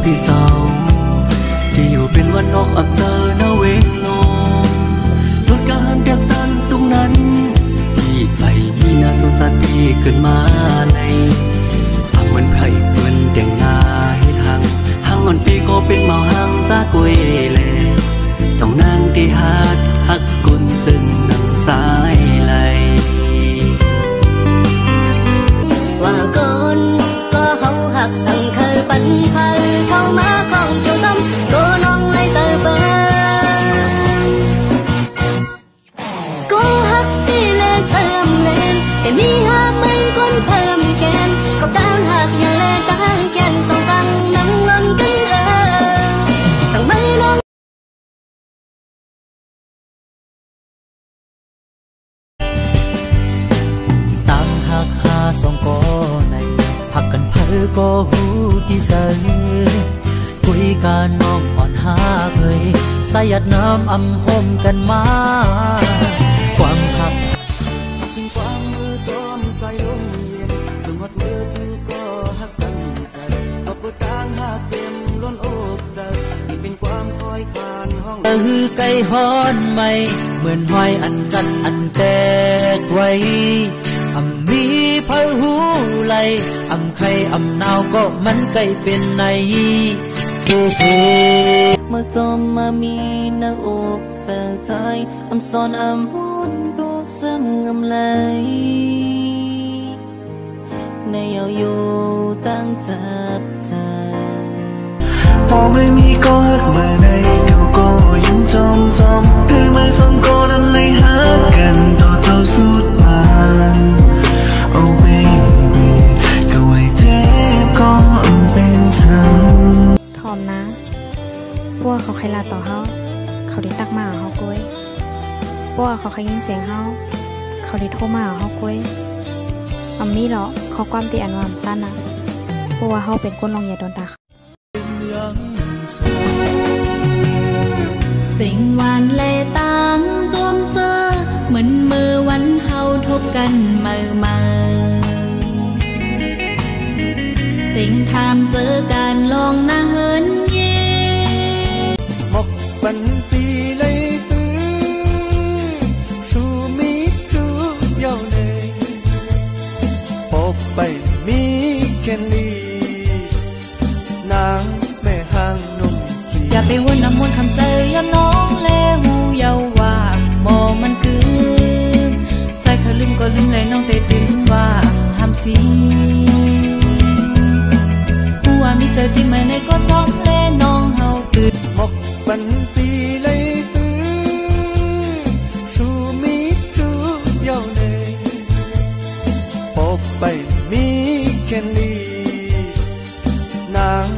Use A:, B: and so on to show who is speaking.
A: พี่สาวที่อยู่เป็นวันนอกอับเจอหน้าเวทลมลดการดักสันสูงนั้นที่ไปมีหน้าสงสารพี่ขึ้นมาในทำเหมือนไผ่เปิ้นแต่งงานให้ทางอ่อนปีก็เป็นเมาหังซากวยแลจ้องนางที่ฮักกุนซึ่งนังสายไหลว่าก่อนก็เฮาหักตั้งเคยปันเคยเข้ามาของเกี่ยวซ้ำก็น้องไล่เตอเบอก็ฮักที่เลนเสริมเลนแต่มีหักมันคนเพิ่มแค้นก็ตั้งหักอย่าเลนตั้งแค้นสองตั้งน้ำเงินกันสั่งไม่น้องตั้งหักหาสองก็ในหักกันเพอก็หูที่ใจคุยกันน้องอ่อนหาเคยสายัดน้ำอำหมกันมาความหักชิงความมือจอมใส่ลมเย็นสมมติมือถือก็หักตั้งใจเอากดดังหักเต็มล้นอกใจนี่เป็นความคอยคานห้องไก่ฮ้อนใหม่เหมือนห้อยอันจันอันแตกไว้อำมีเพลหูไหลอำใครอำนาวก็มันไก่เป็นในสู้มาจอมมามีหน้าอกเสียใจอำซ้อนอำหุ่นตัวซ้ำงำไหลในเอาอยู่ตั้งจับใจพอไม่มีก็หักมาในเขาก็ยังจอมคือไม่สมก็นั้นเลยหักกันต่อเจ้าสุดผ่านOh baby ก็ไว้เจ็บก็เป็นฉัน
B: ทอมนะพวกเขาใครลาต่อเฮาเขาได้ตักมาเฮาก้วยพวกเขาใครยินเสียงเฮาเขาได้โทรมาเฮาก้วยอัมมี่เหรอเขาความตีอันวามตั้นนะเพราะว่าเฮาเป็นคนลงยาโดนตา
C: สิ่งหวานเลตังจวมเซอเหมือนมือวันเฮาทบกันเมื่อสิ่งทามเจอการลองหน้าเฮินเย่
A: หมกปันปีเลยตื้อสู้มีจูเยาเนยพบไปมีแค่ลีนางแม่ห้างนุ่ม
C: อย่าไปวนน้ำมนต์คำเจยย้ำน้องเลหูเยาว่าโมมันคือใจเขาลืมก็ลืมเลยน้องเตตื่นว่าห้ามสีหัวมีเจอที่ไม่ในก็จ้องเลน้องเฮาตื่น
A: หมกปันปีเลยตื้อสู้มีจูเยาเนยพบไปมีแค่ลีนาง